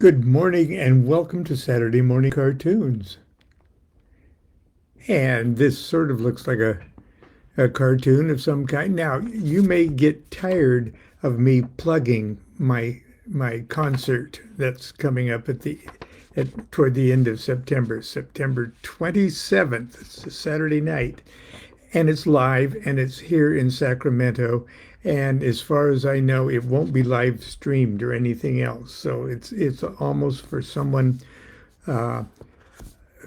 Good morning and welcome to Saturday Morning Cartoons. And this sort of looks like a cartoon of some kind. Now, you may get tired of me plugging my concert that's coming up toward the end of September, September 27th. It's a Saturday night, and it's live, and it's here in Sacramento. And as far as I know, it won't be live streamed or anything else. So it's almost for someone uh,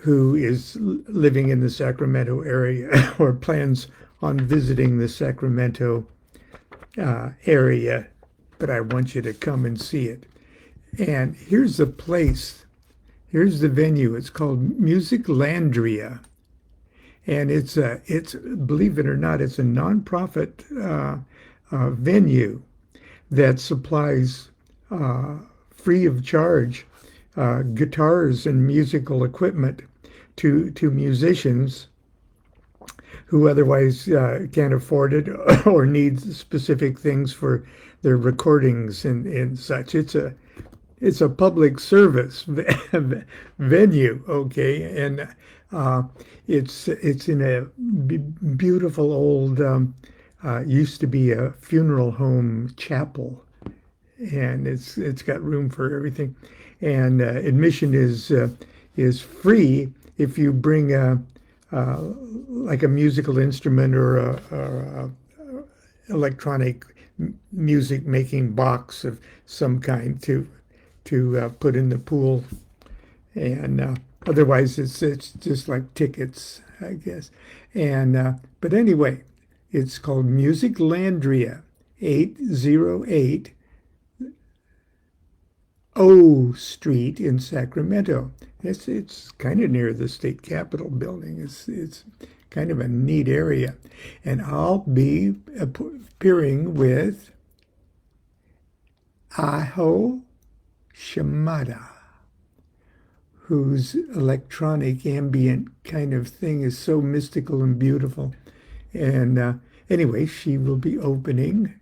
who is living in the Sacramento area or plans on visiting the Sacramento area. But I want you to come and see it. And here's the place. Here's the venue. It's called Music Landria. And it's believe it or not, it's a nonprofit venue that supplies free of charge guitars and musical equipment to musicians who otherwise can't afford it or need specific things for their recordings and such. It's a public service venue, okay, and it's in a beautiful old used to be a funeral home chapel, and it's got room for everything, and admission is free if you bring like a musical instrument or a electronic music making box of some kind to put in the pool, and otherwise it's just like tickets, I guess. And but anyway, it's called Music Landria, 808 O Street in Sacramento. It's kind of near the state capitol building. It's kind of a neat area, and I'll be appearing with Aho Shimada, whose electronic ambient kind of thing is so mystical and beautiful. And anyway, she will be opening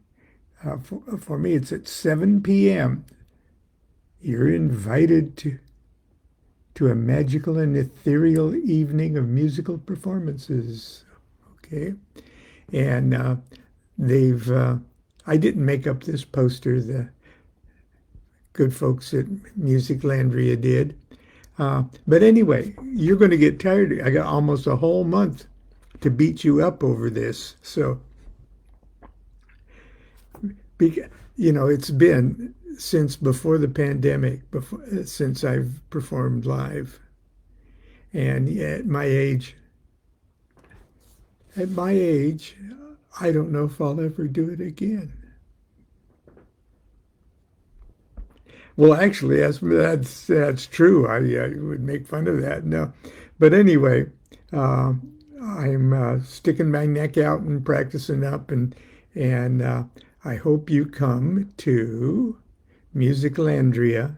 for me. It's at 7 p.m. You're invited to a magical and ethereal evening of musical performances. Okay. And I didn't make up this poster. The good folks at Music Landria did. But anyway, you're going to get tired. I got almost a whole month to beat you up over this. So, it's been since before the pandemic, since I've performed live. And at my age, I don't know if I'll ever do it again. Well, actually, that's true. I would make fun of that. No, but anyway, I'm sticking my neck out and practicing up, and I hope you come to Music Landria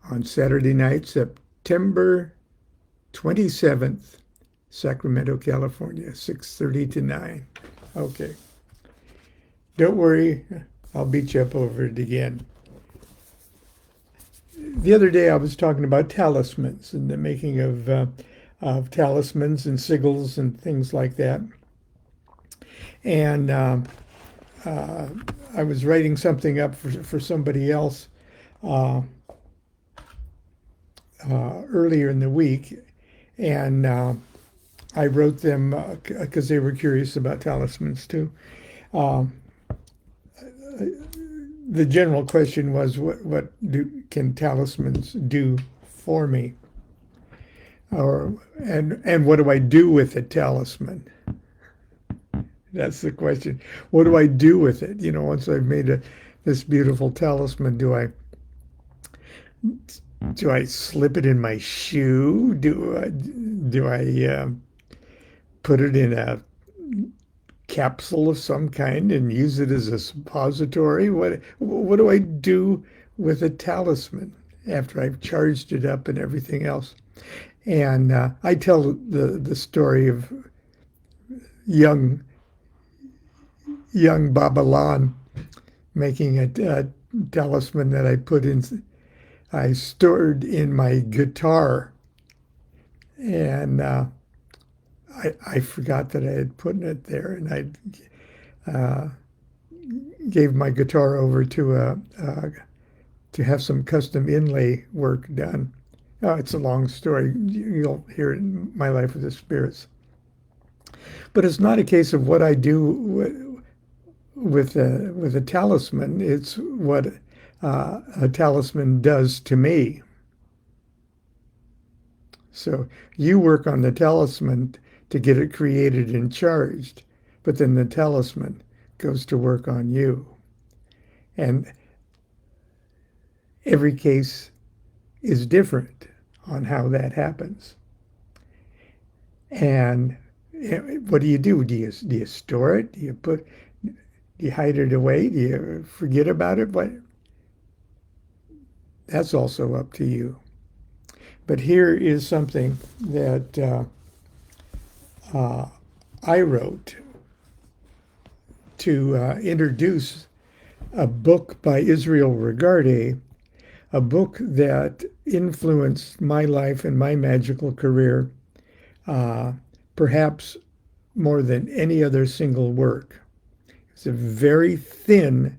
on Saturday night, September 27th, Sacramento, California, 6:30 to 9. Okay. Don't worry, I'll beat you up over it again. The other day I was talking about talismans and the making of talismans and sigils and things like that. And I was writing something up for somebody else earlier in the week, and I wrote them because they were curious about talismans too. The general question was, what can talismans do for me? And what do I do with a talisman? That's the question. What do I do with it? Once I've made this beautiful talisman, do I slip it in my shoe? Do I put it in a capsule of some kind and use it as a suppository? What do I do with a talisman after I've charged it up and everything else? And I tell the story of young Baba Lon making a talisman that I put in I stored in my guitar, and I forgot that I had put it there, and I gave my guitar over to have some custom inlay work done. Oh, it's a long story. You'll hear it in My Life with the Spirits. But it's not a case of what I do with a talisman. It's what a talisman does to me. So you work on the talisman to get it created and charged, but then the talisman goes to work on you. And every case is different on how that happens. And what do? Do you store it? Do you hide it away? Do you forget about it? What? That's also up to you. But here is something that I wrote to introduce a book by Israel Regardie, a book that influenced my life and my magical career, perhaps more than any other single work. It's a very thin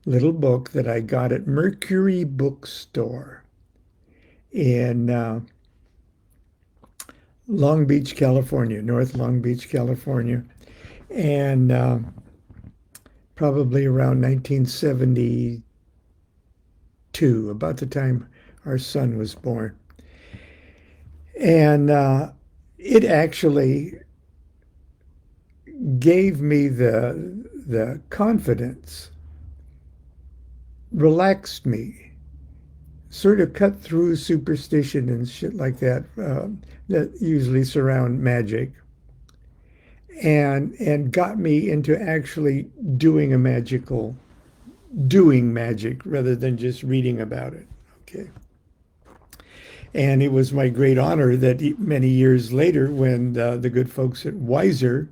little book that I got at Mercury Bookstore in Long Beach, California, North Long Beach, California, and probably around 1972, about the time our son was born. And it actually gave me the confidence, relaxed me, sort of cut through superstition and shit like that that usually surround magic, and got me into actually doing magic rather than just reading about it. Okay. And it was my great honor that many years later, when the good folks at Weiser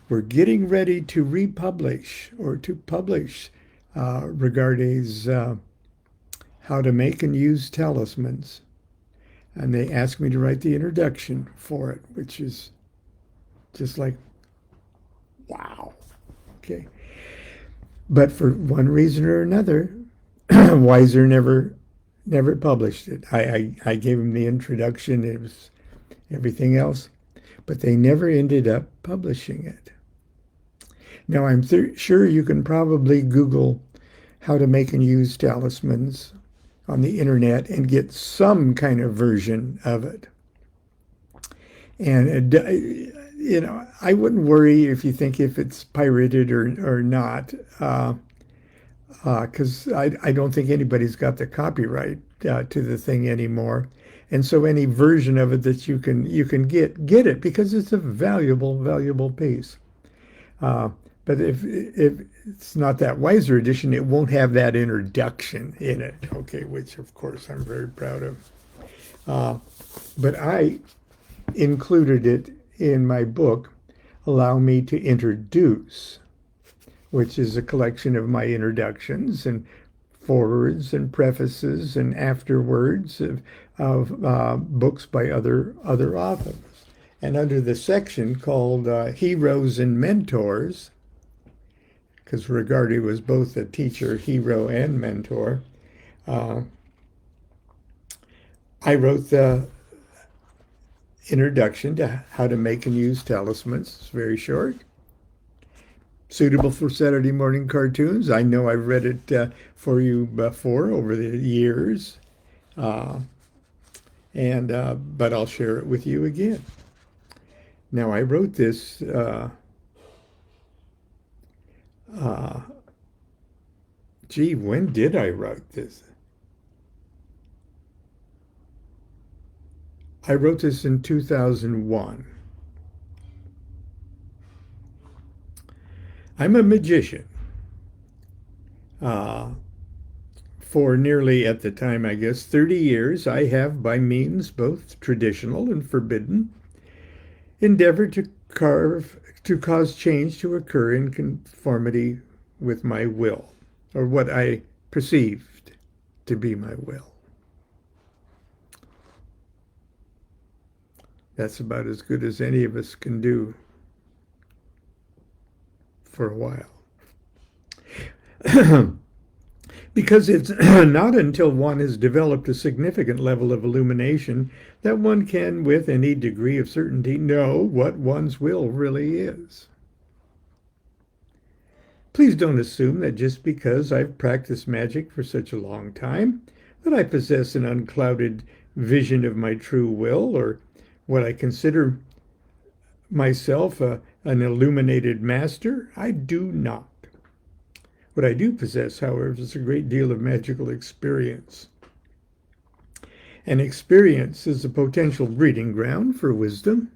were getting ready to republish or to publish Regardie's How to Make and Use Talismans, and they asked me to write the introduction for it, which is just like, wow. Okay. But for one reason or another, Weiser never published it. I gave him the introduction. It was everything else, but they never ended up publishing it. Now, I'm sure you can probably Google how to make and use talismans on the internet and get some kind of version of it. And I wouldn't worry if you think if it's pirated or not, because I don't think anybody's got the copyright to the thing anymore. And so any version of it that you can get it, because it's a valuable piece. But if it's not that Weiser edition, it won't have that introduction in it, okay, which of course I'm very proud of. But I included it in my book, Allow Me to Introduce, which is a collection of my introductions and forewords and prefaces and afterwords of books by other authors. And under the section called Heroes and Mentors, because Regardie was both a teacher, hero, and mentor, I wrote the introduction to How to Make and Use Talismans. It's very short. Suitable for Saturday morning cartoons. I know I've read it for you before over the years, but I'll share it with you again. Now, I wrote this when did I write this? I wrote this in 2001. I'm a magician. For nearly, at the time, I guess, 30 years, I have, by means both traditional and forbidden, endeavored to cause change to occur in conformity with my will, or what I perceived to be my will. That's about as good as any of us can do for a while. Because it's not until one has developed a significant level of illumination that one can, with any degree of certainty, know what one's will really is. Please don't assume that just because I've practiced magic for such a long time, that I possess an unclouded vision of my true will, or what I consider myself an illuminated master. I do not. What I do possess, however, is a great deal of magical experience. And experience is a potential breeding ground for wisdom.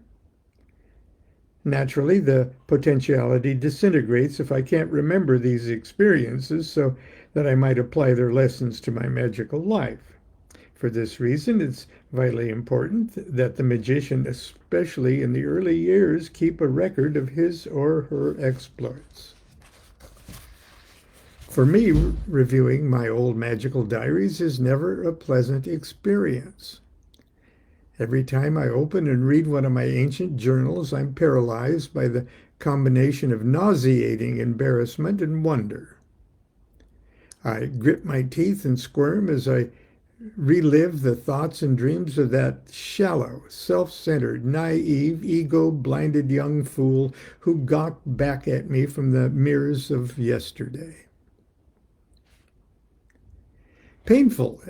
Naturally, the potentiality disintegrates if I can't remember these experiences so that I might apply their lessons to my magical life. For this reason, it's vitally important that the magician, especially in the early years, keep a record of his or her exploits. For me, reviewing my old magical diaries is never a pleasant experience. Every time I open and read one of my ancient journals, I'm paralyzed by the combination of nauseating embarrassment and wonder. I grit my teeth and squirm as I relive the thoughts and dreams of that shallow, self-centered, naive, ego-blinded young fool who gawked back at me from the mirrors of yesterday. Painful.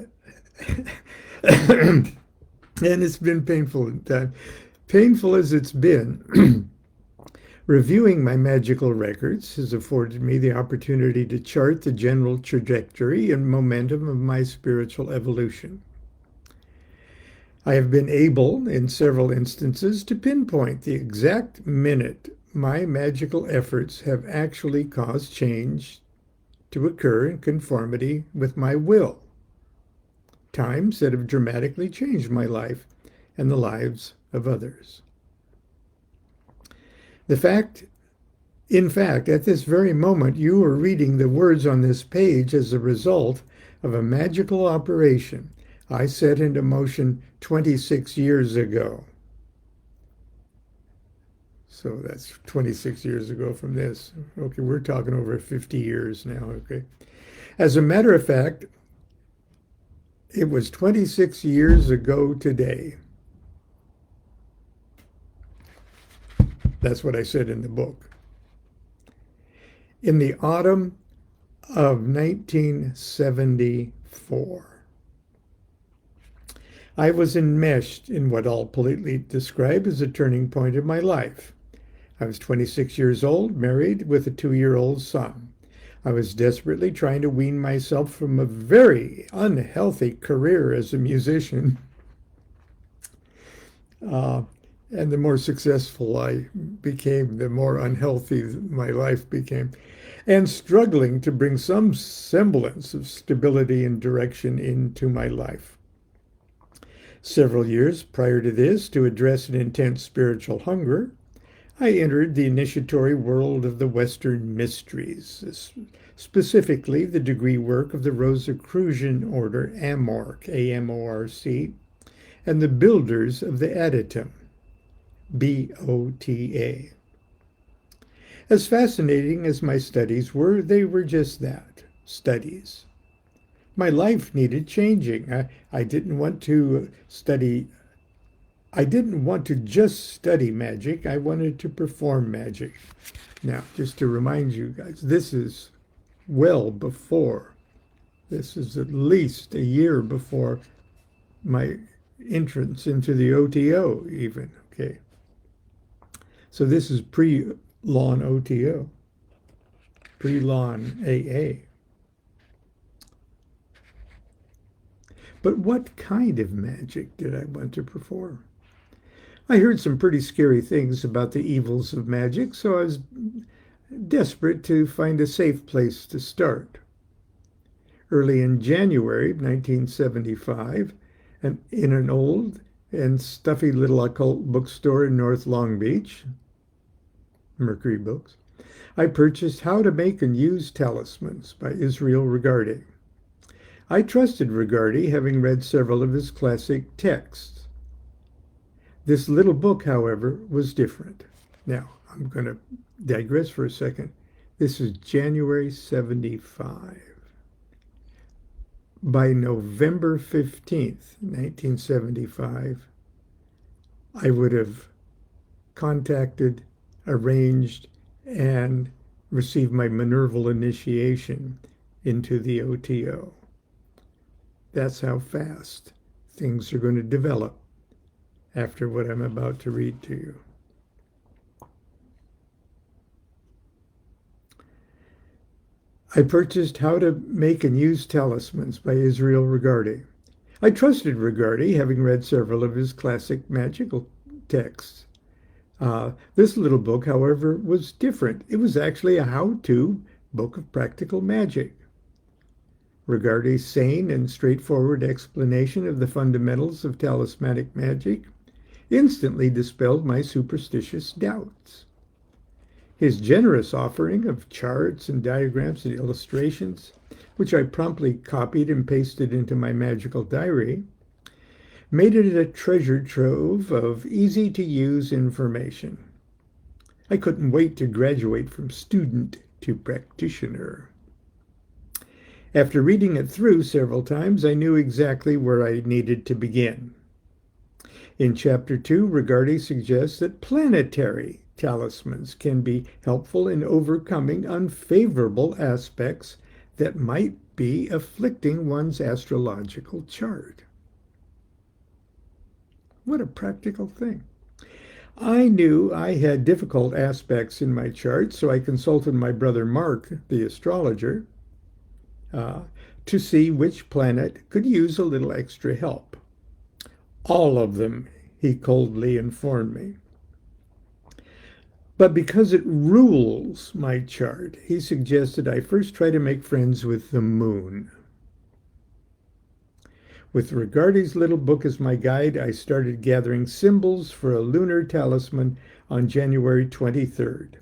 And it's been painful at times. Painful as it's been, reviewing my magical records has afforded me the opportunity to chart the general trajectory and momentum of my spiritual evolution. I have been able, in several instances, to pinpoint the exact minute my magical efforts have actually caused change to occur in conformity with my will. Times that have dramatically changed my life and the lives of others. In fact, at this very moment, you are reading the words on this page as a result of a magical operation I set into motion 26 years ago. So that's 26 years ago from this. Okay, we're talking over 50 years now, okay? As a matter of fact, it was 26 years ago today. That's what I said in the book. In the autumn of 1974, I was enmeshed in what I'll politely describe as a turning point of my life. I was 26 years old, married with a 2-year-old son. I was desperately trying to wean myself from a very unhealthy career as a musician. And the more successful I became, the more unhealthy my life became, and struggling to bring some semblance of stability and direction into my life. Several years prior to this, to address an intense spiritual hunger, I entered the initiatory world of the Western mysteries, specifically the degree work of the Rosicrucian order Amorc, A-M-O-R-C, and the builders of the Adytum, B-O-T-A. As fascinating as my studies were, they were just that, studies. My life needed changing. I didn't want to just study magic. I wanted to perform magic. Now, just to remind you guys, this is well before. This is at least a year before my entrance into the OTO even, okay? So this is pre-Lon OTO, pre-Lon AA. But what kind of magic did I want to perform? I heard some pretty scary things about the evils of magic, so I was desperate to find a safe place to start. Early in January 1975, in an old and stuffy little occult bookstore in North Long Beach, Mercury Books, I purchased How to Make and Use Talismans by Israel Regardie. I trusted Regardie, having read several of his classic texts. This little book, however, was different. Now, I'm going to digress for a second. This is January 75. By November 15th, 1975, I would have contacted, arranged, and received my Minerval initiation into the OTO. That's how fast things are going to develop after what I'm about to read to you. I purchased How to Make and Use Talismans by Israel Regardie. I trusted Regardie, having read several of his classic magical texts. This little book, however, was different. It was actually a how-to book of practical magic. Regardie's sane and straightforward explanation of the fundamentals of talismanic magic instantly dispelled my superstitious doubts. His generous offering of charts and diagrams and illustrations, which I promptly copied and pasted into my magical diary, made it a treasure trove of easy-to-use information. I couldn't wait to graduate from student to practitioner. After reading it through several times, I knew exactly where I needed to begin. In Chapter 2, Regardie suggests that planetary talismans can be helpful in overcoming unfavorable aspects that might be afflicting one's astrological chart. What a practical thing. I knew I had difficult aspects in my chart, so I consulted my brother Mark, the astrologer, to see which planet could use a little extra help. All of them, he coldly informed me. But because it rules my chart, he suggested I first try to make friends with the moon. With Regardie's little book as my guide, I started gathering symbols for a lunar talisman on January 23rd.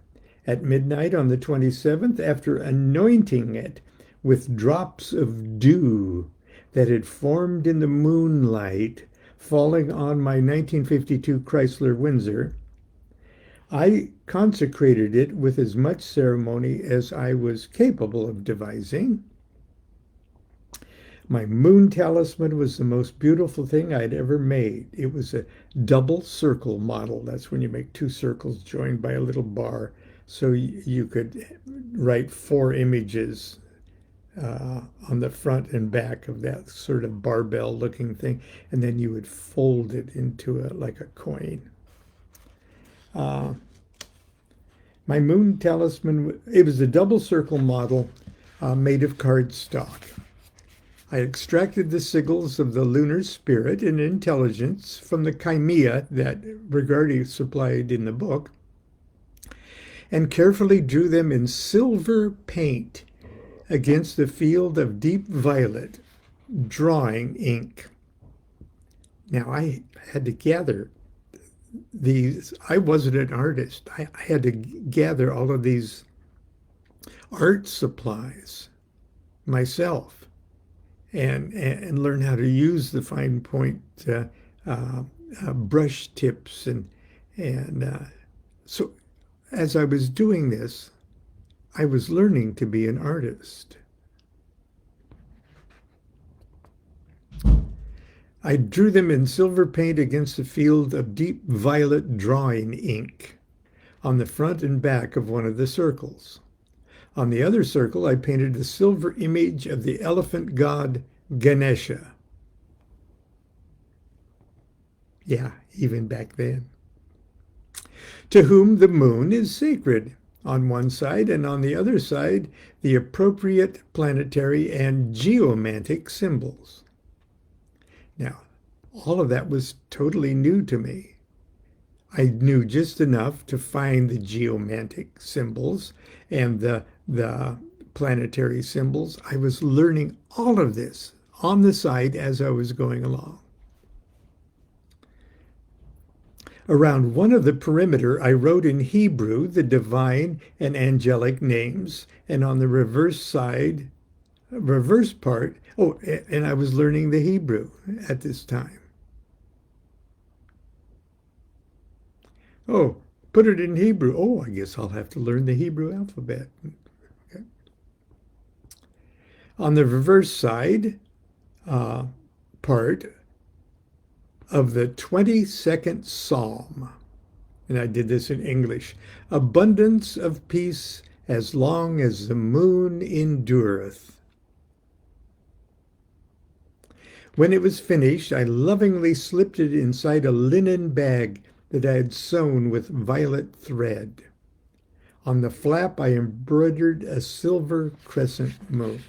At midnight on the 27th, after anointing it with drops of dew that had formed in the moonlight, falling on my 1952 Chrysler Windsor, I consecrated it with as much ceremony as I was capable of devising. My moon talisman was the most beautiful thing I'd ever made. It was a double circle model. That's when you make two circles joined by a little bar. So you could write 4 images on the front and back of that sort of barbell looking thing. And then you would fold it into like a coin. My moon talisman, it was a double circle model made of cardstock. I extracted the sigils of the lunar spirit and intelligence from the chimea that Regardie supplied in the book and carefully drew them in silver paint against the field of deep violet drawing ink. Now, I had to gather these. I wasn't an artist. I had to gather all of these art supplies myself and learn how to use the fine point brush tips and so as I was doing this, I was learning to be an artist. I drew them in silver paint against a field of deep violet drawing ink on the front and back of one of the circles. On the other circle, I painted a silver image of the elephant god Ganesha. Yeah, even back then. To whom the moon is sacred on one side, and on the other side, the appropriate planetary and geomantic symbols. Now, all of that was totally new to me. I knew just enough to find the geomantic symbols and the planetary symbols. I was learning all of this on the side as I was going along. Around one of the perimeter, I wrote in Hebrew the divine and angelic names, and on the reverse part, and I was learning the Hebrew at this time. Oh, put it in Hebrew. Oh, I guess I'll have to learn the Hebrew alphabet. Okay. On the reverse side uh, part of the 22nd Psalm, and I did this in English, abundance of peace as long as the moon endureth. When it was finished, I lovingly slipped it inside a linen bag that I had sewn with violet thread. On the flap, I embroidered a silver crescent moon.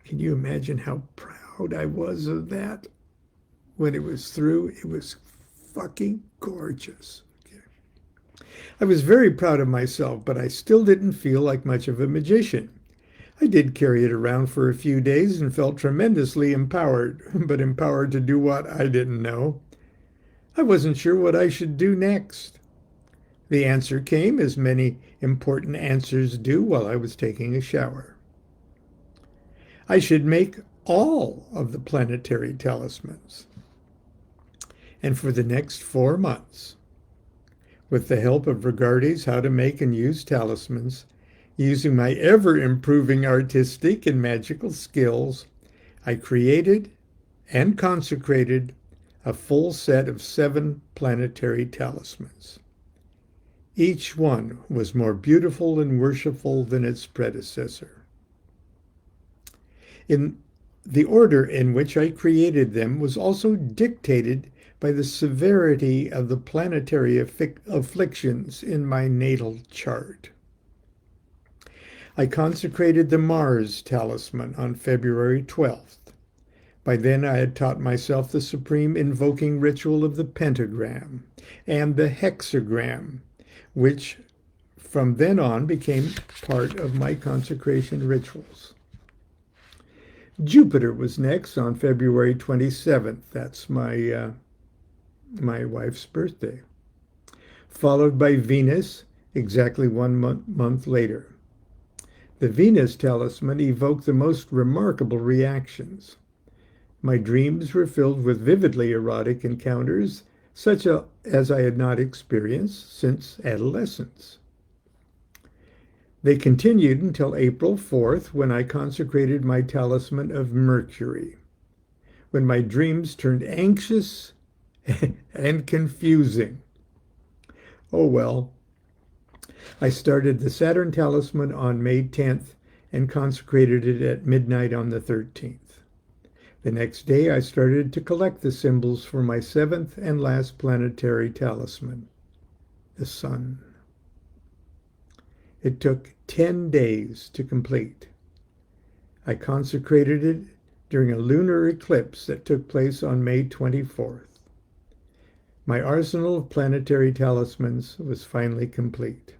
Can you imagine how proud I was of that when it was through? It was fucking gorgeous. Okay. I was very proud of myself, but I still didn't feel like much of a magician. I did carry it around for a few days and felt tremendously empowered, but empowered to do what I didn't know. I wasn't sure what I should do next. The answer came, as many important answers do, while I was taking a shower. I should make all of the planetary talismans. And for the next 4 months, with the help of Regardie's How to Make and Use Talismans, using my ever-improving artistic and magical skills, I created and consecrated a full set of 7 planetary talismans. Each one was more beautiful and worshipful than its predecessor. In the order in which I created them was also dictated by the severity of the planetary afflictions in my natal chart. I consecrated the Mars talisman on February 12th. By then I had taught myself the supreme invoking ritual of the pentagram and the hexagram, which from then on became part of my consecration rituals. Jupiter was next on February 27th. That's my wife's birthday. Followed by Venus exactly 1 month later. The Venus talisman evoked the most remarkable reactions. My dreams were filled with vividly erotic encounters, such as I had not experienced since adolescence. They continued until April 4th, when I consecrated my talisman of Mercury, when my dreams turned anxious and confusing. Oh well. I started the Saturn talisman on May 10th and consecrated it at midnight on the 13th. The next day, I started to collect the symbols for my 7th and last planetary talisman, the Sun. It took 10 days to complete. I consecrated it during a lunar eclipse that took place on May 24th. My arsenal of planetary talismans was finally complete.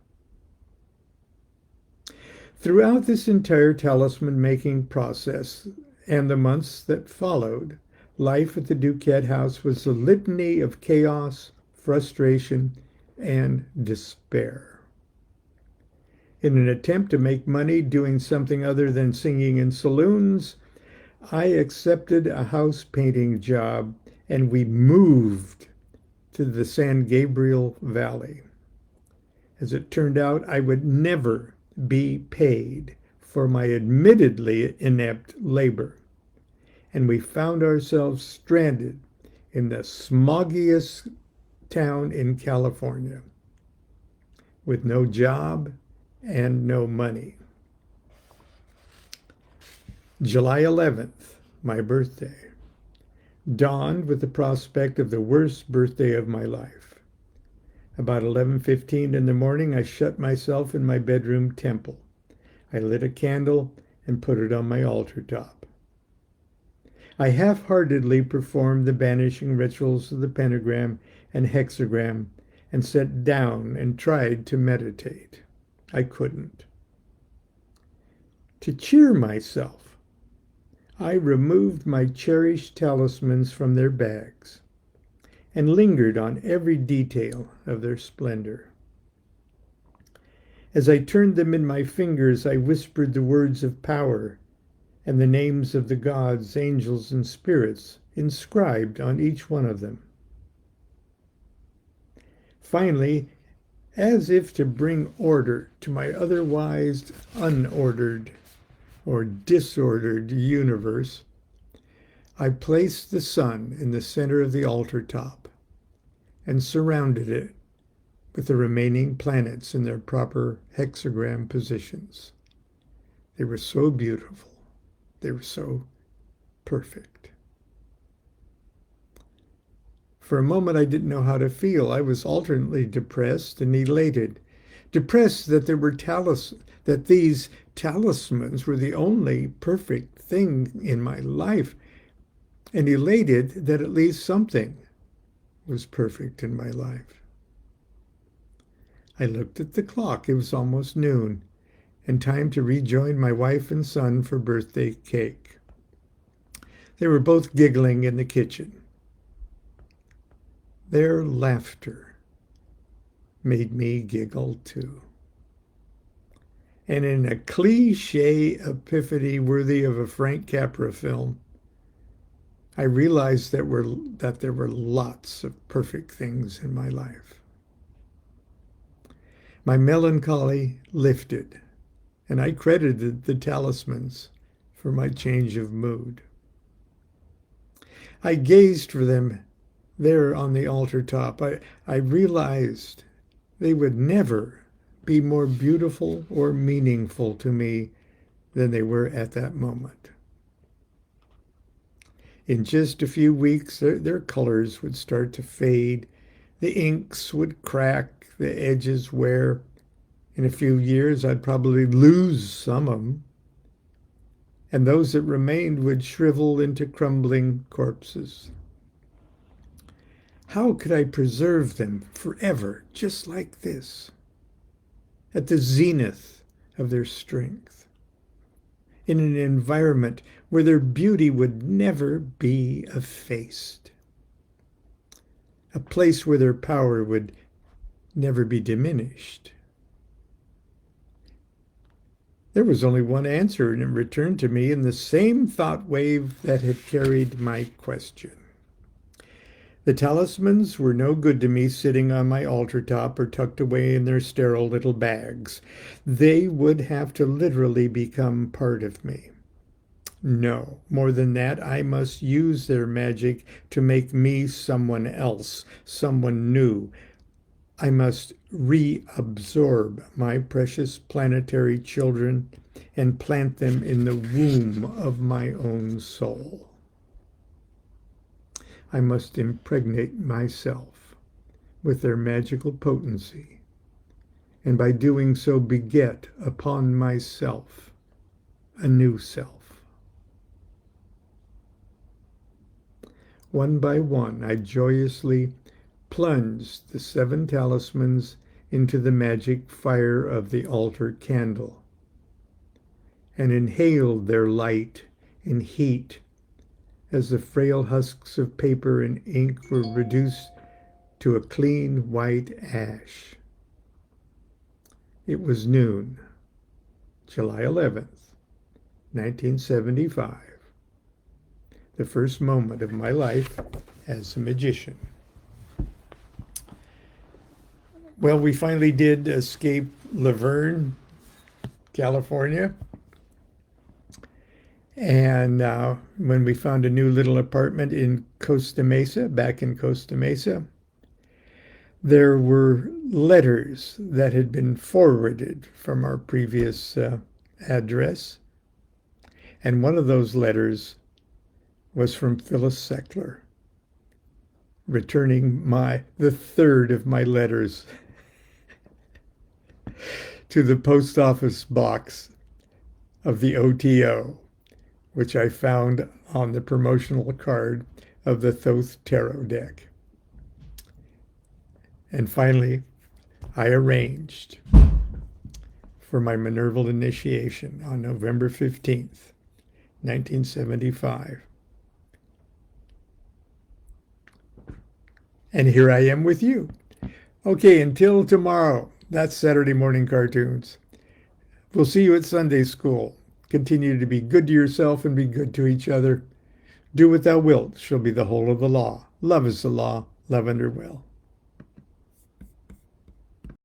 Throughout this entire talisman-making process and the months that followed, life at the DuQuette house was a litany of chaos, frustration, and despair. In an attempt to make money doing something other than singing in saloons, I accepted a house painting job and we moved to the San Gabriel Valley. As it turned out, I would never be paid for my admittedly inept labor, and we found ourselves stranded in the smoggiest town in California with no job and no money. July 11th, my birthday, dawned with the prospect of the worst birthday of my life. About 11:15 in the morning, I shut myself in my bedroom temple. I lit a candle and put it on my altar top. I half-heartedly performed the banishing rituals of the pentagram and hexagram and sat down and tried to meditate. I couldn't. To cheer myself, I removed my cherished talismans from their bags and lingered on every detail of their splendor. As I turned them in my fingers, I whispered the words of power and the names of the gods, angels, and spirits inscribed on each one of them. Finally, as if to bring order to my otherwise unordered or disordered universe, I placed the sun in the center of the altar top and surrounded it with the remaining planets in their proper hexagram positions. They were so beautiful. They were so perfect. For a moment, I didn't know how to feel. I was alternately depressed and elated. Depressed that that these talismans were the only perfect thing in my life, and elated that at least something was perfect in my life. I looked at the clock. It was almost noon, and time to rejoin my wife and son for birthday cake. They were both giggling in the kitchen. Their laughter made me giggle too. And in a cliché epiphany worthy of a Frank Capra film, I realized that there were lots of perfect things in my life. My melancholy lifted, and I credited the talismans for my change of mood. I gazed for them there on the altar top. I realized they would never be more beautiful or meaningful to me than they were at that moment. In just a few weeks, their colors would start to fade. The inks would crack, the edges wear. In a few years, I'd probably lose some of them. And those that remained would shrivel into crumbling corpses. How could I preserve them forever, just like this, at the zenith of their strength, in an environment where their beauty would never be effaced, a place where their power would never be diminished? There was only one answer, and it returned to me in the same thought wave that had carried my question. The talismans were no good to me sitting on my altar top or tucked away in their sterile little bags. They would have to literally become part of me. No, more than that, I must use their magic to make me someone else, someone new. I must reabsorb my precious planetary children and plant them in the womb of my own soul. I must impregnate myself with their magical potency, and by doing so beget upon myself a new self. One by one, I joyously plunged the 7 talismans into the magic fire of the altar candle and inhaled their light and heat as the frail husks of paper and ink were reduced to a clean white ash. It was noon, July 11th, 1975, the first moment of my life as a magician. Well, we finally did escape Laverne, California. And when we found a new little apartment in Costa Mesa, back in Costa Mesa, there were letters that had been forwarded from our previous address. And one of those letters was from Phyllis Seckler, returning the third of my letters to the post office box of the OTO, which I found on the promotional card of the Thoth Tarot deck. And finally, I arranged for my Minerval initiation on November 15th, 1975. And here I am with you. Okay, until tomorrow, that's Saturday Morning Cartoons. We'll see you at Sunday school. Continue to be good to yourself and be good to each other. Do what thou wilt shall be the whole of the law. Love is the law. Love under will.